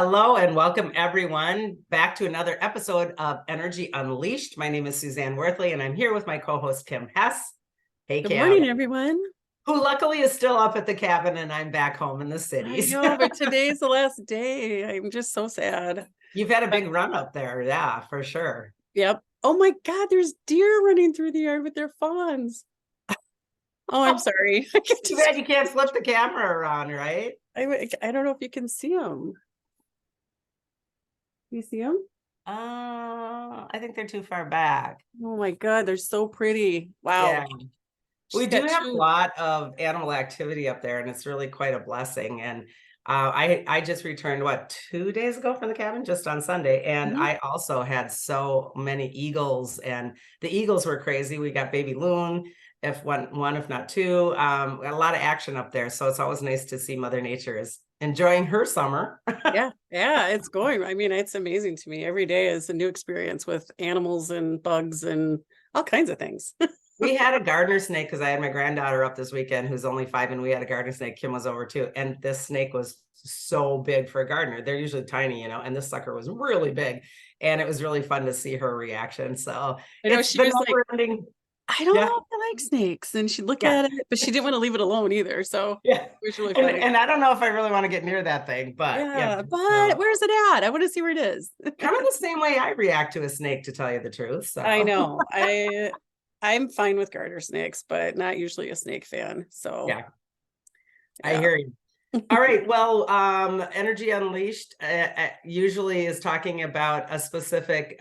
Hello and welcome everyone back to another episode of Energy Unleashed. My name is Suzanne Worthley and I'm here with my co-host Kim Hess. Hey Good Kim, morning, everyone. who luckily is still up at the cabin and I'm back home in the I cities. know, but today's the last day. I'm just so sad. You've had a But big run up there, yeah, for sure. yep. Oh my God, there's deer running through the yard with their fawns. Oh, I'm sorry. Too bad you can't flip the camera around, right? I don't know if you can see them. You see them? I think they're too far back. Oh my God, they're so pretty. Wow. Yeah. We She's do got have a two. lot of animal activity up there, and it's really quite a blessing. And I just returned, 2 days ago from the cabin, just on Sunday, and Mhm. I also had so many eagles, and the eagles were crazy. We got baby loon, if one if not two. A lot of action up there, so it's always nice to see Mother Nature is enjoying her summer. Yeah, it's going. I mean, it's amazing to me. Every day is a new experience with animals and bugs and all kinds of things. We had a gardener snake because I had my granddaughter up this weekend who's only 5, and we had a gardener snake. Kim was over too. And this snake was so big for a gardener. They're usually tiny, and this sucker was really big. And it was really fun to see her reaction. So I know it's she been was like, never-ending. I don't Yeah. know if I like snakes. And she'd look Yeah. at it, but she didn't want to leave it alone either. So Yeah. it was really And, funny. and I don't know if I really want to get near that thing, but Yeah, so but where's it at? I want to see where it is. kind of the same way I react to a snake, to tell you the truth. I So know. I'm fine with garter snakes, but not usually a snake fan. So yeah, I yeah. hear you. All right. Well, Energy Unleashed usually is talking about a specific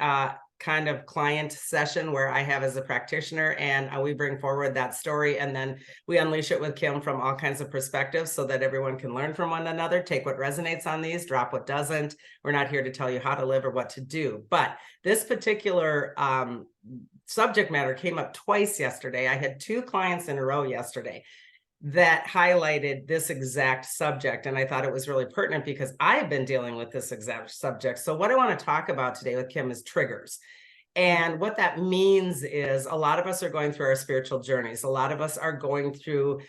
kind of client session where I have as a practitioner, and we bring forward that story, and then we unleash it with Kim from all kinds of perspectives so that everyone can learn from one another, take what resonates on these, drop what doesn't. We're not here to tell you how to live or what to do. But this particular subject matter came up twice yesterday. I had 2 clients in a row yesterday that highlighted this exact subject. And I thought it was really pertinent because I've been dealing with this exact subject. So what I want to talk about today with Kim is triggers. And what that means is a lot of us are going through our spiritual journeys. A lot of us are going through,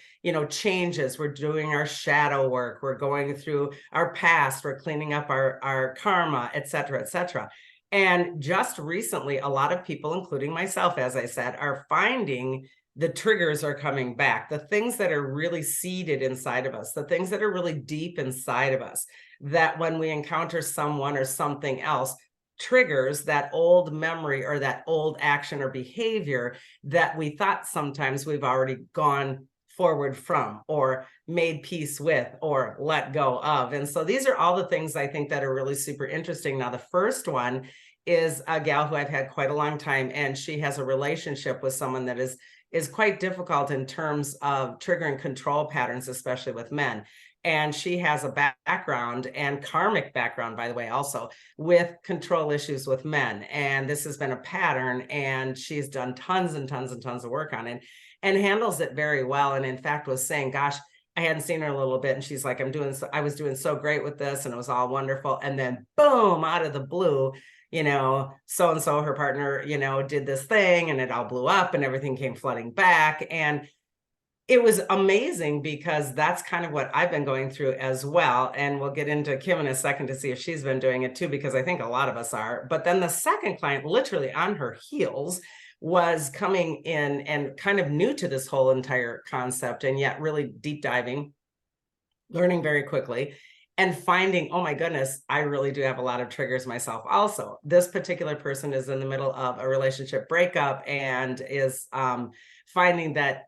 changes. We're doing our shadow work. We're going through our past. We're cleaning up our karma, et cetera, et cetera. And just recently, a lot of people, including myself, as I said, are finding the triggers are coming back, the things that are really seated inside of us, the things that are really deep inside of us, that when we encounter someone or something else, triggers that old memory or that old action or behavior that we thought sometimes we've already gone forward from or made peace with or let go of. And so these are all the things I think that are really super interesting. Now, the first one is a gal who I've had quite a long time, and she has a relationship with someone that is quite difficult in terms of triggering control patterns, especially with men. And she has a background, and karmic background, by the way, also with control issues with men. And this has been a pattern, and she's done tons and tons and tons of work on it and handles it very well. And in fact, was saying, gosh, I hadn't seen her a little bit. And she's like, I was doing so great with this, and it was all wonderful. And then boom, out of the blue, so-and-so, her partner, did this thing, and it all blew up and everything came flooding back. And it was amazing because that's kind of what I've been going through as well. And we'll get into Kim in a second to see if she's been doing it too, because I think a lot of us are. But then the second client, literally on her heels, was coming in and kind of new to this whole entire concept, and yet really deep diving, learning very quickly, and finding, oh my goodness, I really do have a lot of triggers myself also. This particular person is in the middle of a relationship breakup and is finding that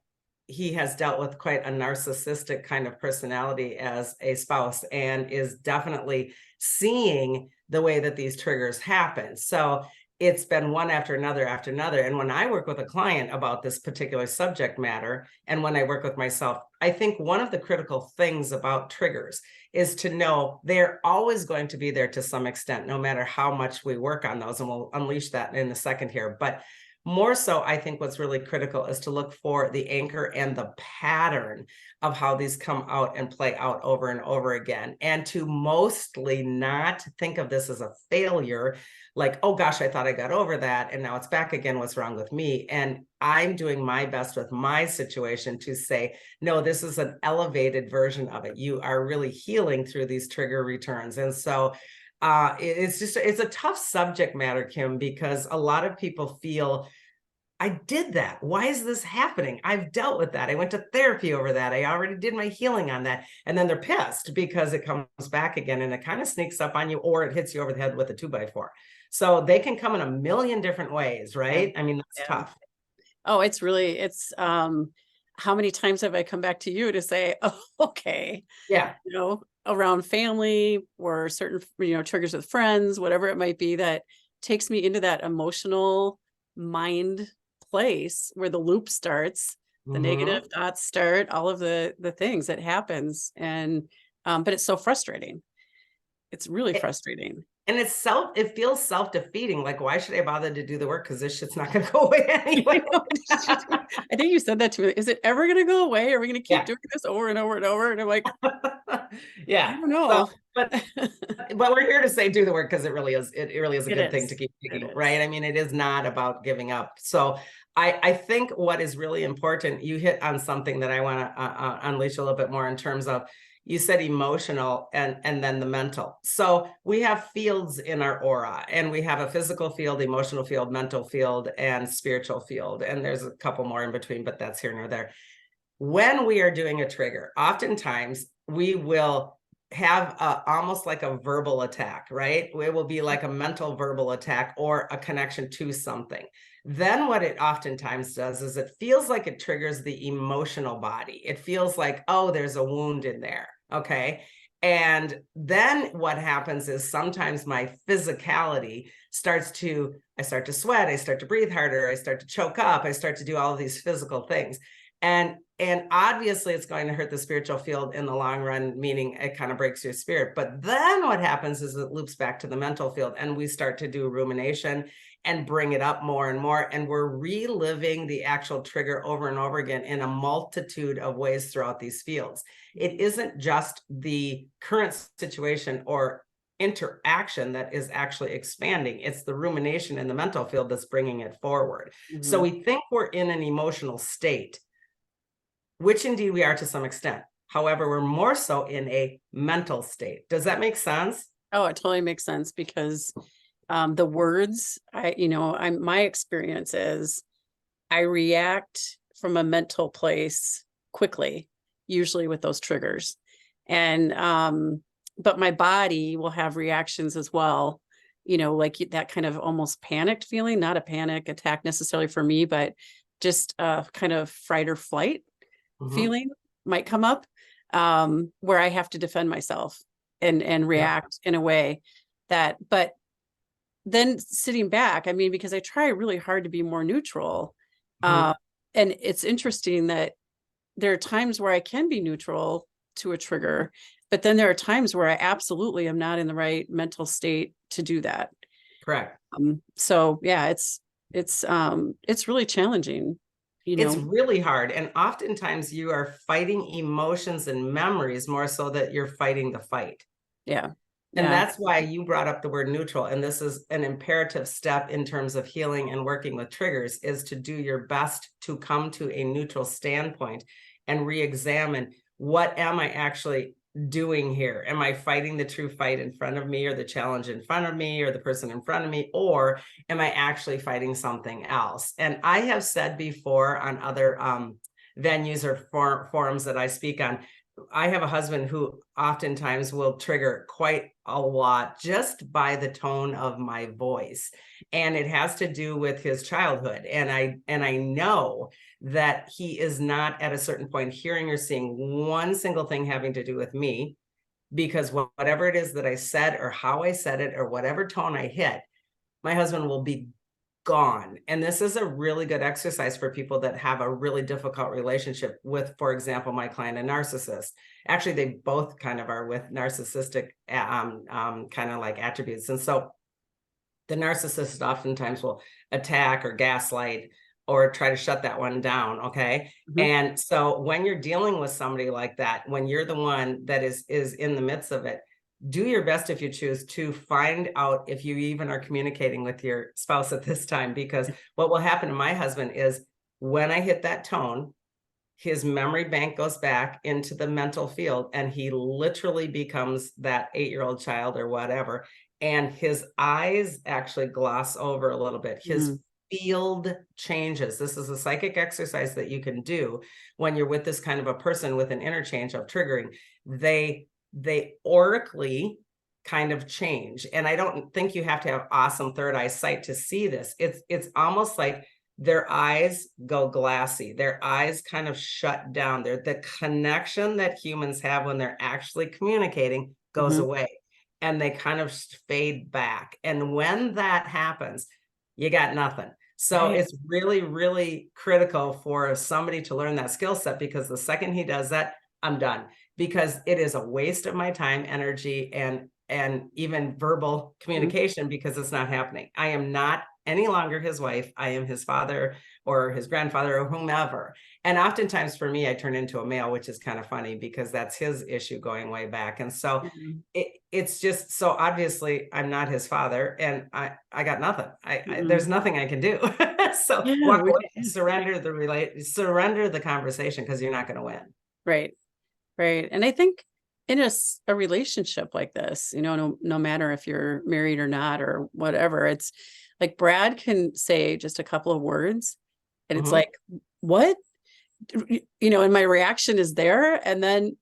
he has dealt with quite a narcissistic kind of personality as a spouse, and is definitely seeing the way that these triggers happen. So it's been one after another after another. And when I work with a client about this particular subject matter, and when I work with myself, I think one of the critical things about triggers is to know they're always going to be there to some extent, no matter how much we work on those. And we'll unleash that in a second here. But More so, I think what's really critical is to look for the anchor and the pattern of how these come out and play out over and over again, and to mostly not think of this as a failure, like, oh gosh, I thought I got over that and now it's back again, what's wrong with me? And I'm doing my best with my situation to say, no, this is an elevated version of it. You are really healing through these trigger returns. And so it's a tough subject matter, Kim, because a lot of people feel, I did that. Why is this happening? I've dealt with that. I went to therapy over that. I already did my healing on that. And then they're pissed because it comes back again and it kind of sneaks up on you, or it hits you over the head with a 2x4. So they can come in a million different ways, right? I mean, that's tough. Oh, it's how many times have I come back to you to say, oh, okay. Yeah. Around family or certain, triggers with friends, whatever it might be, that takes me into that emotional mind place where the loop starts, the negative thoughts start, all of the things that happens. And, but it's so frustrating. It's really frustrating. And it feels self-defeating. Like, why should I bother to do the work? Because this shit's not going to go away anyway. I think you said that to me. Is it ever going to go away? Are we going to keep doing this over and over and over? And I'm like, yeah, I don't know. But we're here to say do the work, because it really is a good thing to keep doing, right? I mean, it is not about giving up. So I think what is really important, you hit on something that I want to unleash a little bit more in terms of, you said emotional and then the mental. So we have fields in our aura, and we have a physical field, emotional field, mental field, and spiritual field. And there's a couple more in between, but that's here nor there. When we are doing a trigger, oftentimes we will have almost like a verbal attack, right? It will be like a mental verbal attack or a connection to something. Then what it oftentimes does is it feels like it triggers the emotional body. It feels like, oh, there's a wound in there. Okay. And then what happens is sometimes my physicality I start to sweat, I start to breathe harder, I start to choke up, I start to do all of these physical things. And obviously it's going to hurt the spiritual field in the long run, meaning it kind of breaks your spirit. But then what happens is it loops back to the mental field, and we start to do rumination and bring it up more and more. And we're reliving the actual trigger over and over again in a multitude of ways throughout these fields. It isn't just the current situation or interaction that is actually expanding. It's the rumination in the mental field that's bringing it forward. So we think we're in an emotional state, which indeed we are to some extent. However, we're more so in a mental state. Does that make sense? Oh, it totally makes sense, because the words, my experience is I react from a mental place quickly, usually with those triggers. And, but my body will have reactions as well, like that kind of almost panicked feeling, not a panic attack necessarily for me, but just a kind of fight or flight feeling might come up, where I have to defend myself and react in a way that, but then sitting back, I mean, because I try really hard to be more neutral. And it's interesting that there are times where I can be neutral to a trigger, but then there are times where I absolutely am not in the right mental state to do that. Correct. So yeah, it's really challenging. It's really hard. And oftentimes you are fighting emotions and memories more so that you're fighting the fight. Yeah. And that's why you brought up the word neutral. And this is an imperative step in terms of healing and working with triggers, is to do your best to come to a neutral standpoint and re-examine, what am I actually doing here? Am I fighting the true fight in front of me, or the challenge in front of me, or the person in front of me, or am I actually fighting something else? And I have said before on other venues or forums that I speak on, I have a husband who oftentimes will trigger quite a lot just by the tone of my voice. And it has to do with his childhood. And I know that he is not at a certain point hearing or seeing one single thing having to do with me, because whatever it is that I said or how I said it or whatever tone I hit, my husband will be gone. And this is a really good exercise for people that have a really difficult relationship with, for example, my client, a narcissist. Actually, they both kind of are with narcissistic kind of like attributes. And so the narcissist oftentimes will attack or gaslight or try to shut that one down. Okay. Mhm. And so when you're dealing with somebody like that, when you're the one that is in the midst of it, do your best if you choose to find out if you even are communicating with your spouse at this time, because what will happen to my husband is when I hit that tone, his memory bank goes back into the mental field and he literally becomes that 8-year-old child or whatever. And his eyes actually gloss over a little bit. His field changes. This is a psychic exercise that you can do when you're with this kind of a person with an interchange of triggering. They aurically kind of change. And I don't think you have to have awesome third eye sight to see this. It's almost like their eyes go glassy. Their eyes kind of shut down. The connection that humans have when they're actually communicating goes Mhm. away and they kind of fade back. And when that happens, you got nothing. So Right. it's really, really critical for somebody to learn that skill set, because the second he does that, I'm done, because it is a waste of my time, energy, and even verbal communication, because it's not happening. I am not any longer his wife. I am his father or his grandfather or whomever. And oftentimes for me, I turn into a male, which is kind of funny because that's his issue going way back. And so Mhm. it's just, so obviously I'm not his father and I got nothing. Mhm. There's nothing I can do. So Yeah, walk away, surrender the conversation, because you're not going to win. right. Right. And I think in a relationship like this, no matter if you're married or not or whatever, it's like Brad can say just a couple of words and it's Mhm. like, what? And my reaction is there. And then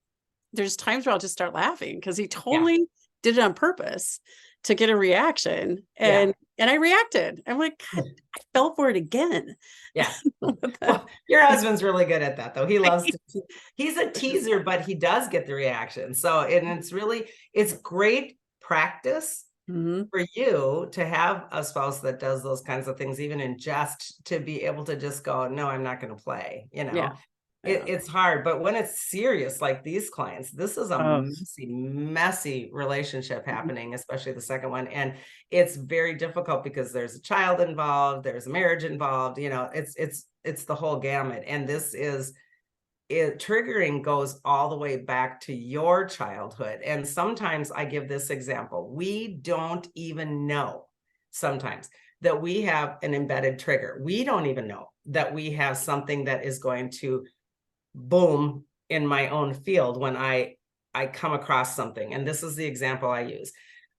there's times where I'll just start laughing because he Yeah. totally did it on purpose to get a reaction. Yeah. And I reacted. I'm like, God, I fell for it again. Yeah. With that. Well, your husband's really good at that, though. He loves to, he's a teaser, but he does get the reaction. So, and it's great practice Mhm. for you to have a spouse that does those kinds of things, even in jest, to be able to just go, no, I'm not going to play. Yeah. Yeah. It's hard, but when it's serious, like these clients, this is a Oh. messy, messy relationship Mhm. happening, especially the second one. And it's very difficult because there's a child involved, there's a marriage involved, it's the whole gamut. And this is it triggering goes all the way back to your childhood. And sometimes I give this example. We don't even know sometimes that we have an embedded trigger. We don't even know that we have something that is going to boom in my own field when I come across something. And this is the example I use.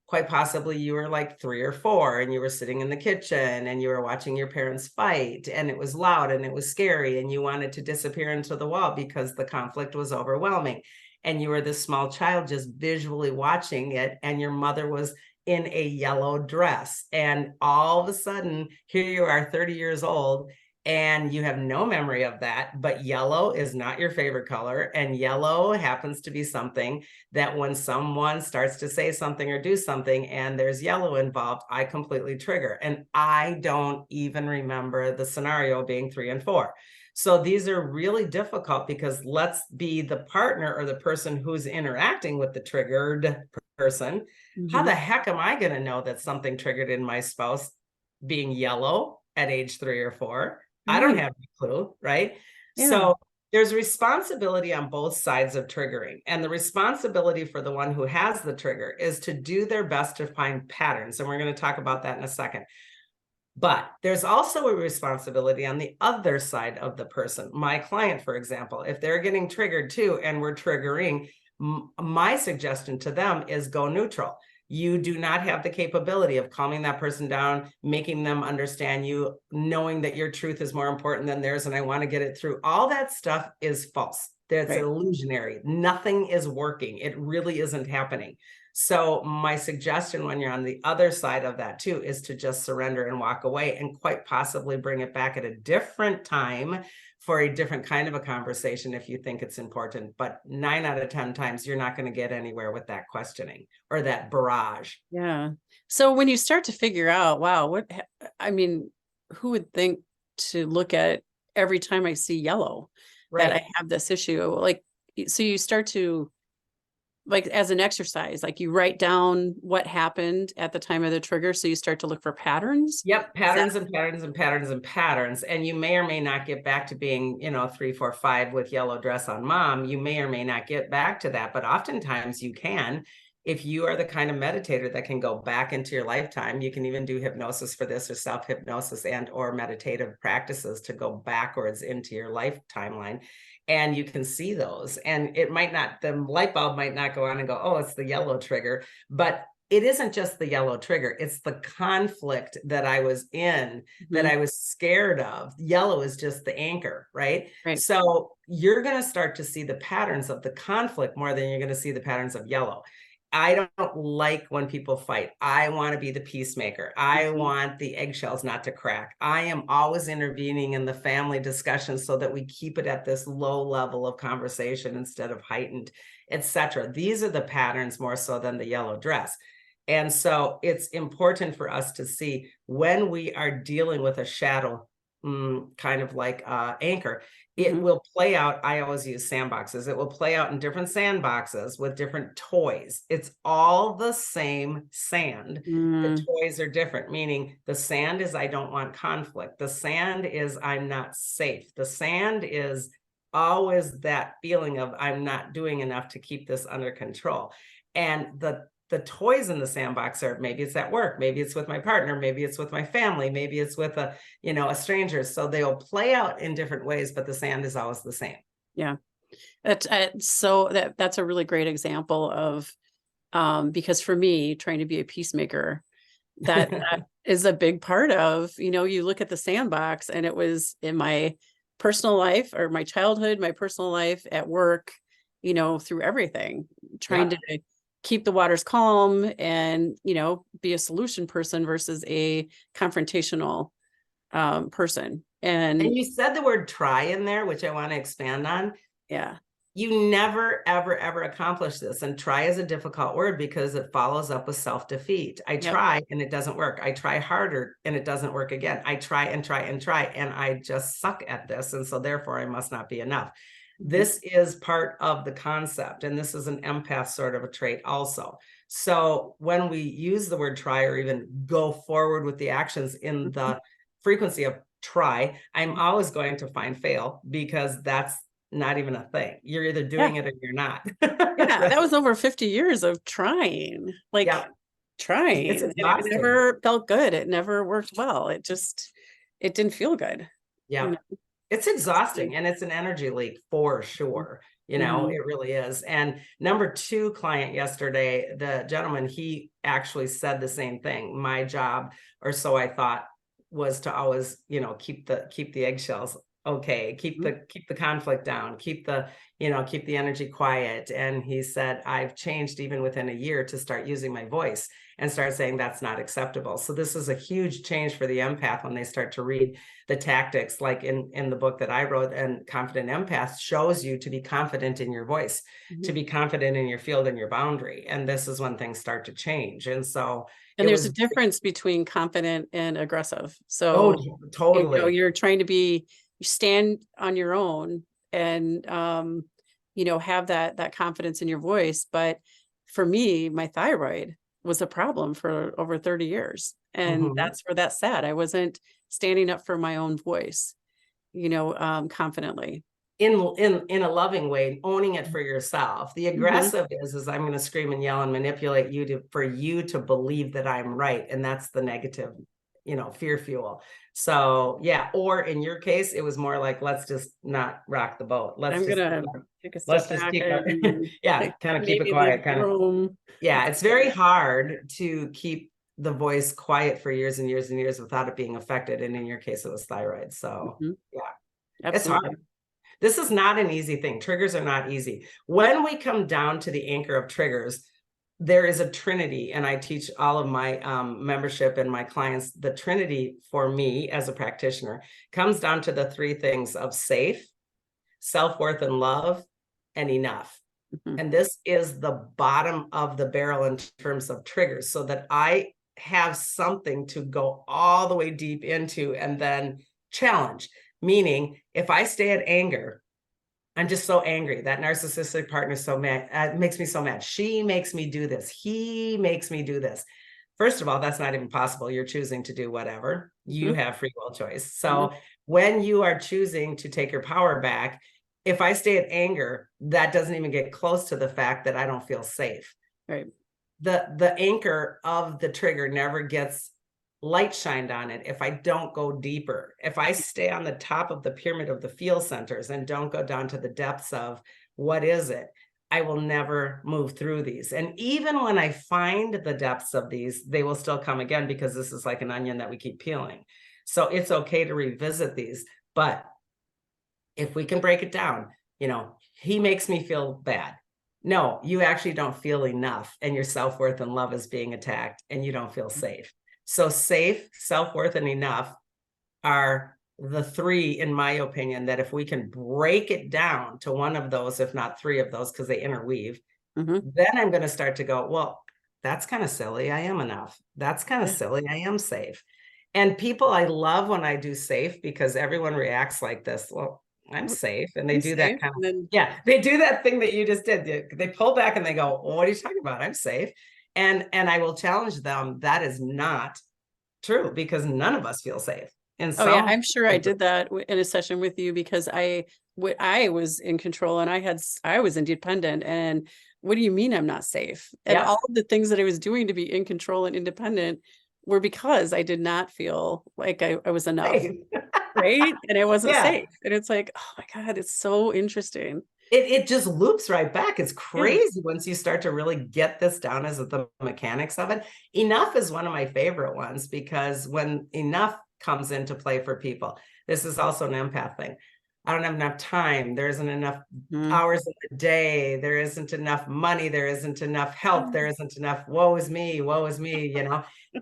Quite possibly you were like 3 or 4 and you were sitting in the kitchen and you were watching your parents fight and it was loud and it was scary and you wanted to disappear into the wall because the conflict was overwhelming. And you were this small child just visually watching it, and your mother was in a yellow dress. And all of a sudden, here you are, 30 years old, and you have no memory of that, but yellow is not your favorite color. And yellow happens to be something that when someone starts to say something or do something and there's yellow involved, I completely trigger. And I don't even remember the scenario being 3 and 4. So these are really difficult, because let's be the partner or the person who's interacting with the triggered person. How the Mhm. heck am I going to know that something triggered in my spouse being yellow at age 3 or 4? I don't Right. have any clue, right? Yeah. So there's responsibility on both sides of triggering. And the responsibility for the one who has the trigger is to do their best to find patterns. And we're going to talk about that in a second. But there's also a responsibility on the other side of the person. My client, for example, if they're getting triggered too, and we're triggering, my suggestion to them is go neutral. You do not have the capability of calming that person down, making them understand you, knowing that your truth is more important than theirs, and I want to get it through. All that stuff is false. That's Right. illusionary. Nothing is working. It really isn't happening. So my suggestion when you're on the other side of that too is to just surrender and walk away, and quite possibly bring it back at a different time for a different kind of a conversation if you think it's important. But 9 out of 10 times, you're not going to get anywhere with that questioning or that barrage. Yeah. So when you start to figure out, wow, I mean, who would think to look at every time I see yellow that I Right. have this issue? Like, so you start to like as an exercise, like you write down what happened at the time of the trigger. So you start to look for patterns. Yep, patterns and patterns and patterns and patterns. And you may or may not get back to being, 3, 4, 5 with yellow dress on mom. You may or may not get back to that, but oftentimes you can. If you are the kind of meditator that can go back into your lifetime, you can even do hypnosis for this, or self-hypnosis and or meditative practices to go backwards into your life timeline. And you can see those. And it might not, the light bulb might not go on and go, oh, it's the yellow trigger. But it isn't just the yellow trigger. It's the conflict that I was in, that I was scared of. Yellow is just the anchor, right? Right. So you're going to start to see the patterns of the conflict more than you're going to see the patterns of yellow. I don't like when people fight. I want to be the peacemaker. I want the eggshells not to crack. I am always intervening in the family discussion so that we keep it at this low level of conversation instead of heightened, etc. These are the patterns more so than the yellow dress. And so it's important for us to see when we are dealing with a shadow, kind of like anchor, it will play out. I always use sandboxes. It will play out in different sandboxes with different toys. It's all the same sand. The toys are different, meaning the sand is I don't want conflict. The sand is I'm not safe. The sand is always that feeling of I'm not doing enough to keep this under control. And the toys in the sandbox are, maybe it's at work, maybe it's with my partner, maybe it's with my family, maybe it's with a stranger. So they'll play out in different ways, but the sand is always the same. Yeah. That's a really great example of, because for me, trying to be a peacemaker, that is a big part of, you look at the sandbox, and it was in my personal life, or my childhood, my personal life, at work, through everything, trying to keep the waters calm and, be a solution person versus a confrontational person. And you said the word try in there, which I want to expand on. Yeah. You never, ever, ever accomplish this. And try is a difficult word because it follows up with self-defeat. I try and it doesn't work. I try harder and it doesn't work again. I try and try and try, and I just suck at this. And so therefore I must not be enough. This is part of the concept, and this is an empath sort of a trait also. So when we use the word try, or even go forward with the actions in the frequency of try, I'm always going to find fail, because that's not even a thing. You're either doing it or you're not. That was over 50 years of trying, trying. It's and it never felt good. It never worked well. It didn't feel good. Yeah. It's exhausting, and it's an energy leak for sure. It really is. And number 2 client yesterday, the gentleman, he actually said the same thing. My job, or so I thought, was to always, keep the eggshells okay, keep the conflict down, keep the energy quiet. And he said, I've changed even within a year to start using my voice and start saying that's not acceptable. So this is a huge change for the empath when they start to read the tactics, like in the book that I wrote, and Confident Empath shows you to be confident in your voice, to be confident in your field and your boundary. And this is when things start to change. And so there's a difference between confident and aggressive. So totally, you're trying to you stand on your own and have that confidence in your voice. But for me, my thyroid was a problem for over 30 years. And that's where that sat. I wasn't standing up for my own voice, confidently. In a loving way, owning it for yourself. The aggressive is I'm going to scream and yell and manipulate you for you to believe that I'm right. And that's the negative, fear fuel. So yeah. Or in your case, it was more like, let's just not rock the boat. Let's take a step back. Kind of keep it quiet. It's very hard to keep the voice quiet for years and years and years without it being affected. And in your case, it was thyroid. So Absolutely. It's hard. This is not an easy thing. Triggers are not easy. When we come down to the anchor of triggers, there is a trinity, and I teach all of my membership and my clients. The trinity for me as a practitioner comes down to the 3 things of safe, self-worth and love, and enough. And this is the bottom of the barrel in terms of triggers, so that I have something to go all the way deep into and then challenge. Meaning, if I stay at anger, I'm just so angry. That narcissistic partner is so mad. It makes me so mad. She makes me do this. He makes me do this. First of all, that's not even possible. You're choosing to do whatever. You Mhm. have free will choice. Mhm. So when you are choosing to take your power back, if I stay at anger, that doesn't even get close to the fact that I don't feel safe. Right. The anchor of the trigger never gets light shined on it if I don't go deeper. If I stay on the top of the pyramid of the feel centers and don't go down to the depths of what is it, I will never move through these. And even when I find the depths of these, they will still come again, because this is like an onion that we keep peeling. So it's okay to revisit these. But if we can break it down, he makes me feel bad. No, you actually don't feel enough, and your self-worth and love is being attacked, and you don't feel safe. So safe, self-worth, and enough are the three, in my opinion, that if we can break it down to one of those, if not three of those, because they interweave, then I'm going to start to go, well, that's kind of silly. I am enough. That's kind of Yeah. silly. I am safe. And people, I love when I do safe, because everyone reacts like this. Well, I'm safe. And they I'm do that safe. kind of, And then yeah, they do that thing that you just did. They pull back and they go, well, what are you talking about? I'm safe. And I will challenge them. That is not true, because none of us feel safe in oh yeah, some. I'm sure I did that in a session with you because I was in control and I was independent. And what do you mean I'm not safe? And Yeah. all of the things that I was doing to be in control and independent were because I did not feel like I was enough, Safe. right? And I wasn't Yeah. safe. And it's like, oh my God, it's so interesting. It just loops right back. It's Yeah. crazy once you start to really get this down as the mechanics of it. Enough is one of my favorite ones, because when enough comes into play for people, this is also an empath thing. I don't have enough time. There isn't enough Mhm. hours in the day. There isn't enough money. There isn't enough help. There isn't enough woe is me, woe is me.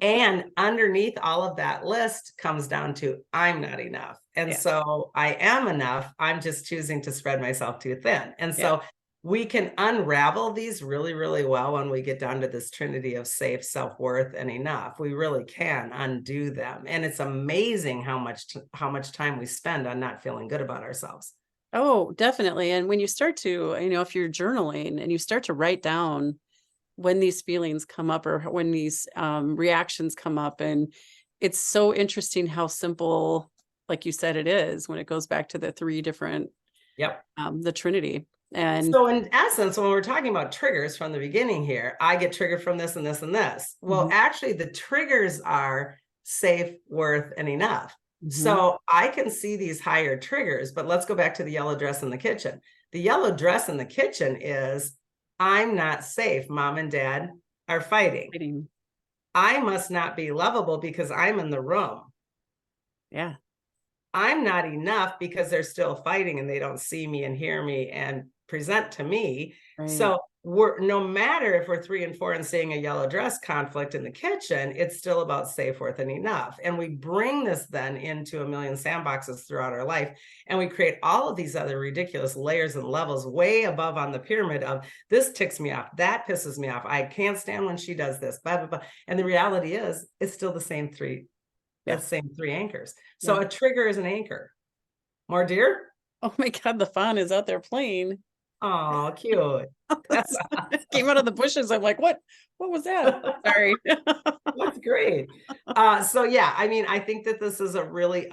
And underneath all of that list comes down to I'm not enough. And Yeah. so I am enough. I'm just choosing to spread myself too thin. And Yeah. so we can unravel these really, really well when we get down to this trinity of safe, self-worth, and enough. We really can undo them. And it's amazing how much time we spend on not feeling good about ourselves. Oh, definitely. And when you start to, if you're journaling and you start to write down when these feelings come up or when these reactions come up, and it's so interesting how simple, like you said, it is when it goes back to the three different, Yep. the Trinity. And So in essence, when we're talking about triggers from the beginning here, I get triggered from this and this and this. Well, Mhm. actually, the triggers are safe, worth, and enough. Mhm. So I can see these higher triggers, but let's go back to the yellow dress in the kitchen. The yellow dress in the kitchen is I'm not safe. Mom and dad are fighting. Fighting. I must not be lovable because I'm in the room. Yeah. I'm not enough because they're still fighting and they don't see me and hear me and present to me. Right. So we're no matter if we're 3 and 4 and seeing a yellow dress conflict in the kitchen, it's still about safe, worth, and enough. And we bring this then into a million sandboxes throughout our life. And we create all of these other ridiculous layers and levels way above on the pyramid of this ticks me off, that pisses me off. I can't stand when she does this, blah, blah, blah. And the reality is it's still the same three Yeah. anchors. So Yeah. a trigger is an anchor. More deer? Oh my God, the fawn is out there playing. Oh, cute. That's Came out of the bushes. I'm like, what? What was that? Sorry. that's great. So yeah, I mean, I think that this is a really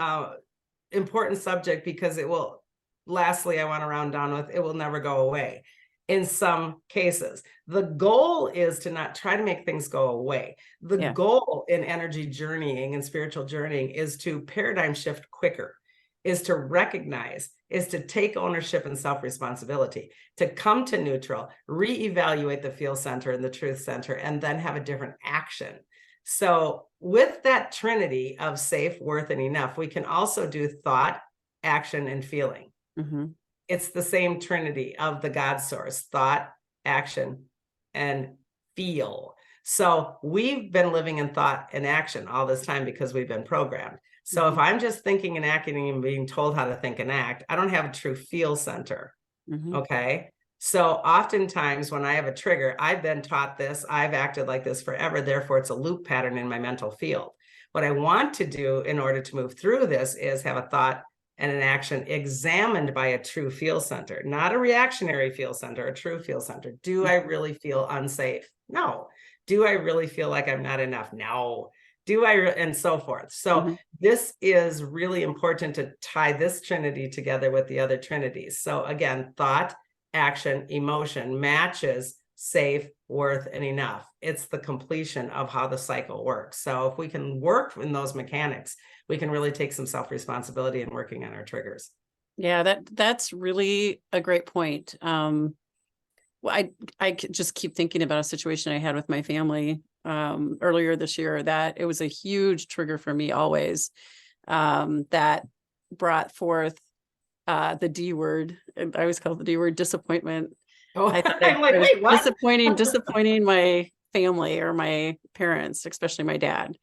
important subject, because it will, lastly, I want to round down with, it will never go away. In some cases, the goal is to not try to make things go away. The Yeah. goal in energy journeying and spiritual journeying is to paradigm shift quicker, is to recognize, is to take ownership and self-responsibility, to come to neutral, reevaluate the feel center and the truth center, and then have a different action. So with that trinity of safe, worth, and enough, we can also do thought, action, and feeling. Mm-hmm. It's the same trinity of the God source: thought, action, and feel. So we've been living in thought and action all this time because we've been programmed. So if I'm just thinking and acting and being told how to think and act, I don't have a true feel center. Mm-hmm. Okay. So oftentimes when I have a trigger, I've been taught this, I've acted like this forever, therefore it's a loop pattern in my mental field. What I want to do in order to move through this is have a thought, and an action examined by a true feel center, not a reactionary feel center, a true feel center. Do I really feel unsafe? No. Do I really feel like I'm not enough? No. Do I, and so forth. So this is really important to tie this trinity together with the other trinities. So again, thought, action, emotion matches safe, worth, and enough. It's the completion of how the cycle works. So if we can work in those mechanics, we can really take some self-responsibility in working on our triggers. Yeah, that's really a great point. Well, I just keep thinking about a situation I had with my family earlier this year that it was a huge trigger for me always, that brought forth the D word. I always call it the D word, disappointment. Oh, I'm like, wait, what? disappointing my family or my parents, especially my dad.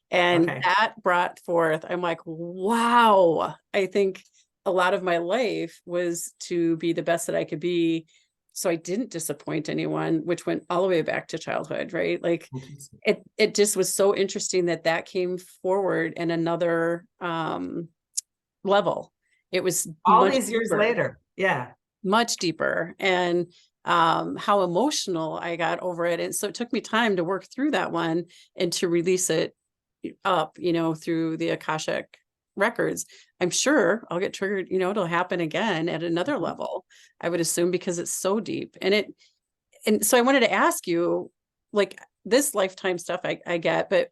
And that brought forth, I'm like, wow, I think a lot of my life was to be the best that I could be. So I didn't disappoint anyone, which went all the way back to childhood, right? Like it just was so interesting that came forward in another level. It was all these years later. Yeah. Much deeper. And how emotional I got over it. And so it took me time to work through that one and to release it up, through the Akashic records. I'm sure I'll get triggered, it'll happen again at another level, I would assume, because it's so deep. And so I wanted to ask you, like, this lifetime stuff I get, but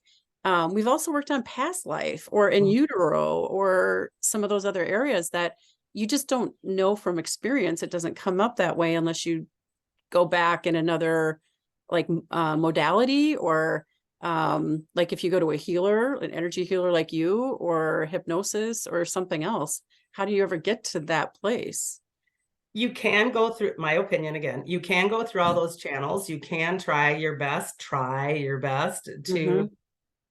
we've also worked on past life or in utero or some of those other areas that you just don't know from experience. It doesn't come up that way unless you go back in another modality, or like if you go to a healer, an energy healer like you, or hypnosis or something else. How do you ever get to that place? You can go through, my opinion again, you can go through all those channels. You can try your best to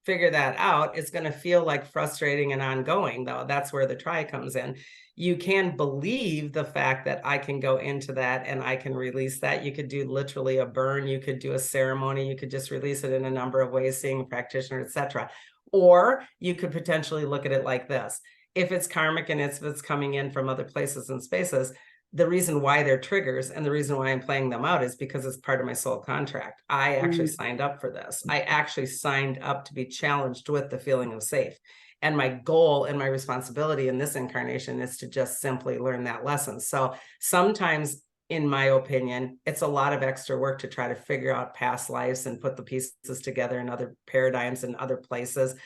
figure that out. It's going to feel like frustrating and ongoing, though. That's where the try comes in. You can believe the fact that I can go into that and I can release that. You could do literally a burn. You could do a ceremony. You could just release it in a number of ways, seeing a practitioner, etc. Or you could potentially look at it like this. If it's karmic and if it's coming in from other places and spaces, the reason why they're triggers and the reason why I'm playing them out is because it's part of my soul contract. I actually signed up for this. I actually signed up to be challenged with the feeling of safe. And my goal and my responsibility in this incarnation is to just simply learn that lesson. So sometimes, in my opinion, it's a lot of extra work to try to figure out past lives and put the pieces together in other paradigms and other places.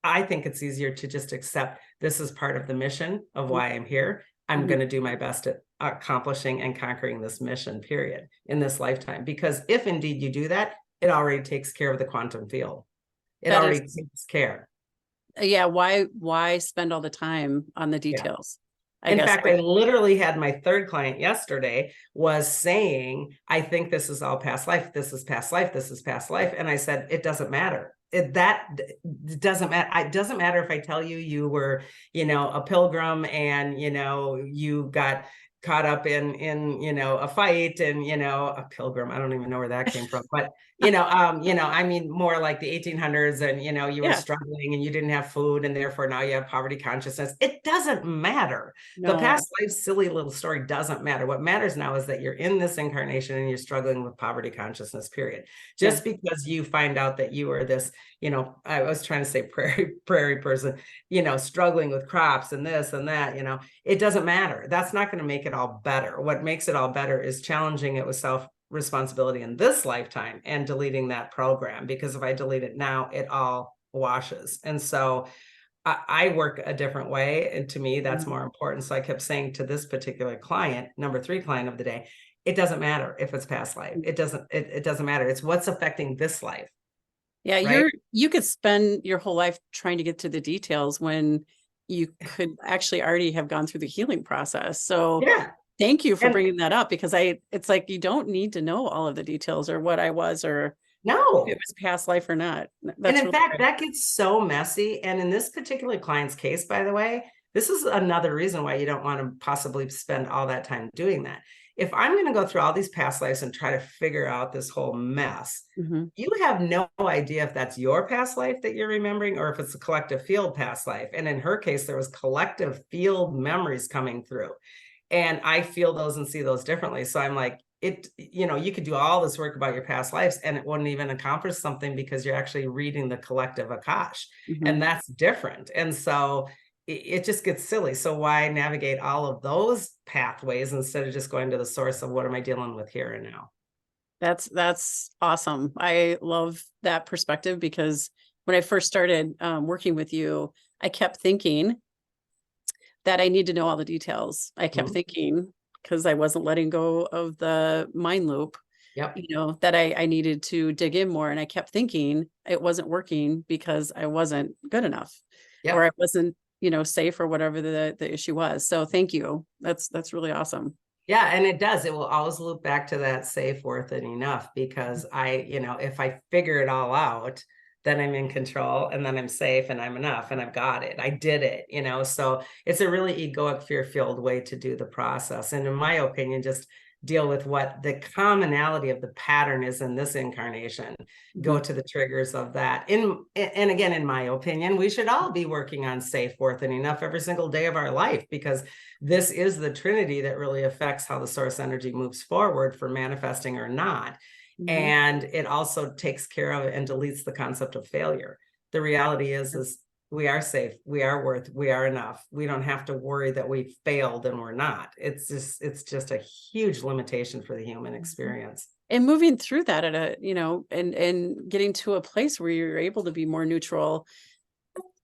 I think it's easier to just accept this is part of the mission of why I'm here. I'm going to do my best at accomplishing and conquering this mission, period, in this lifetime. Because if indeed you do that, it already takes care of the quantum field. It already takes care. Yeah. Why spend all the time on the details? Yeah. In fact, I literally had my third client yesterday was saying, I think this is all past life. This is past life. This is past life. And I said, it doesn't matter. It doesn't matter. It doesn't matter if I tell you you were, a pilgrim and, you got caught up in, a fight and, a pilgrim. I don't even know where that came from, but, I mean, more like the 1800s and, you were struggling and you didn't have food and therefore now you have poverty consciousness. It doesn't matter. No. The past life, silly little story doesn't matter. What matters now is that you're in this incarnation and you're struggling with poverty consciousness, period. Just because you find out that you are this, I was trying to say prairie person, struggling with crops and this and that, it doesn't matter. That's not going to make it all better. What makes it all better is challenging it with self-responsibility in this lifetime and deleting that program. Because if I delete it now, it all washes. And so I work a different way. And to me, that's more important. So I kept saying to this particular client, number 3 client of the day, it doesn't matter if it's past life. It doesn't matter. It's what's affecting this life. Yeah. Right? You could spend your whole life trying to get to the details when you could actually already have gone through the healing process. So thank you for bringing that up, because it's like, you don't need to know all of the details or what I was, or if it was past life or not. And in fact, that gets so messy. And in this particular client's case, by the way, this is another reason why you don't want to possibly spend all that time doing that. if I'm going to go through all these past lives and try to figure out this whole mess, Mhm. you have no idea if that's your past life that you're remembering or if it's a collective field past life. And in her case, there was collective field memories coming through. And I feel those and see those differently. So I'm like, you could do all this work about your past lives and it wouldn't even accomplish something because you're actually reading the collective Akash. And Mhm. that's different. And so it just gets silly. So why navigate all of those pathways instead of just going to the source of what am I dealing with here and now? That's awesome. I love that perspective because when I first started working with you, I kept thinking that I need to know all the details. I kept Mhm. thinking because I wasn't letting go of the mind loop, Yep. that I needed to dig in more. And I kept thinking it wasn't working because I wasn't good enough or I Yep. wasn't, safe or whatever the issue was. So thank you. That's really awesome. Yeah, and it does. It will always loop back to that safe, worth it, enough because if I figure it all out, then I'm in control and then I'm safe and I'm enough and I've got it. I did it. So it's a really egoic, fear-filled way to do the process. And in my opinion, just deal with what the commonality of the pattern is in this incarnation. Go Mhm. to the triggers of that. And again, in my opinion, we should all be working on safe, worth, and enough every single day of our life because this is the trinity that really affects how the source energy moves forward for manifesting or not. Mhm. And it also takes care of and deletes the concept of failure. The reality is we are safe, we are worth, we are enough. We don't have to worry that we failed and we're not. It's just a huge limitation for the human experience. And moving through that at and getting to a place where you're able to be more neutral,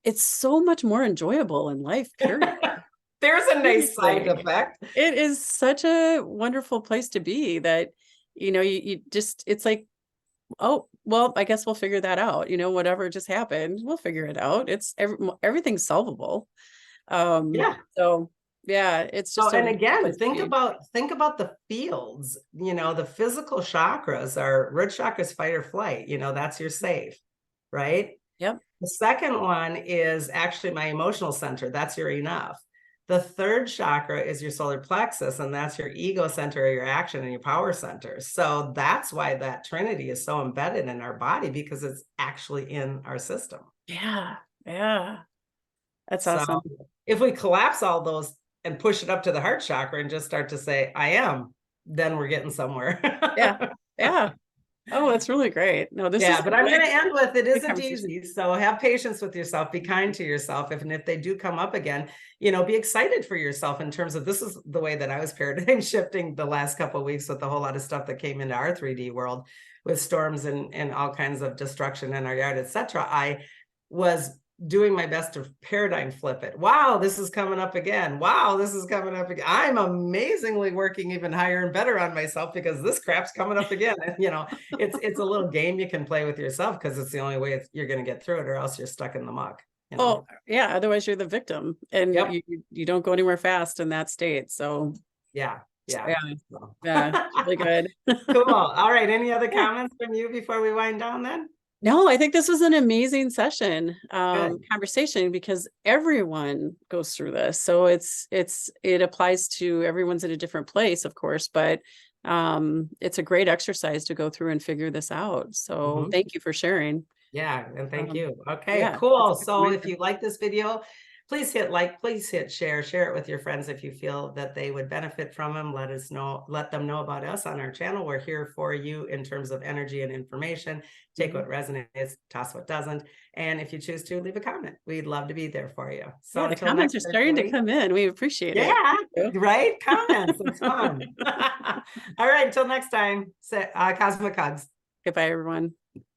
it's so much more enjoyable in life, period. There's a nice side Seriously. effect. It is such a wonderful place to be that, you just, it's like, oh, well, I guess we'll figure that out. Whatever just happened, we'll figure it out. Everything's solvable. Yeah. So yeah, it's So, just a and wonderful again, place to be. think about the fields. The physical chakras are root chakras, fight or flight. That's your safe, right? Yep. The second one is actually my emotional center. That's your enough. The third chakra is your solar plexus, and that's your ego center, your action, and your power center. So that's why that trinity is so embedded in our body because it's actually in our system. Yeah. Yeah. That's So awesome. if we collapse all those and push it up to the heart chakra and just start to say, I am, then we're getting somewhere. Yeah. Yeah. Oh, that's really great. No, this is Yeah, a but I'm going really to end with it good isn't conversation. easy. So have patience with yourself, be kind to yourself. If they do come up again, be excited for yourself in terms of this is the way that I was paradigm shifting the last couple of weeks with a whole lot of stuff that came into our 3D world with storms and all kinds of destruction in our yard, etc. I was doing my best to paradigm flip it. Wow, this is coming up again. Wow, this is coming up again. I'm amazingly working even higher and better on myself because this crap's coming up again. And it's a little game you can play with yourself because it's the only way you're going to get through it, or else you're stuck in the muck. Oh, yeah, otherwise you're the victim and Yep. you don't go anywhere fast in that state. So, Yeah. Yeah. yeah, So. yeah, it's really good. Cool. All right. Any other Yeah. comments from you before we wind down then? No, I think this was an amazing session, Good. conversation because everyone goes through this. So it applies to everyone's in a different place, of course, but it's a great exercise to go through and figure this out. So Mhm. thank you for sharing. Yeah, and thank you. Okay, Yeah, it's cool. a good So if reminder. you like this video, please hit like, please hit share it with your friends if you feel that they would benefit from them. Let them know about us on our channel. We're here for you in terms of energy and information. Take what resonates, toss what doesn't. And if you choose to, leave a comment. We'd love to be there for you. So Yeah, the until comments next are time, starting to everybody. come in. We appreciate it. Yeah, Thank right? Comments. It's fun. All right, until next time, say, cosmic hugs. Goodbye, everyone.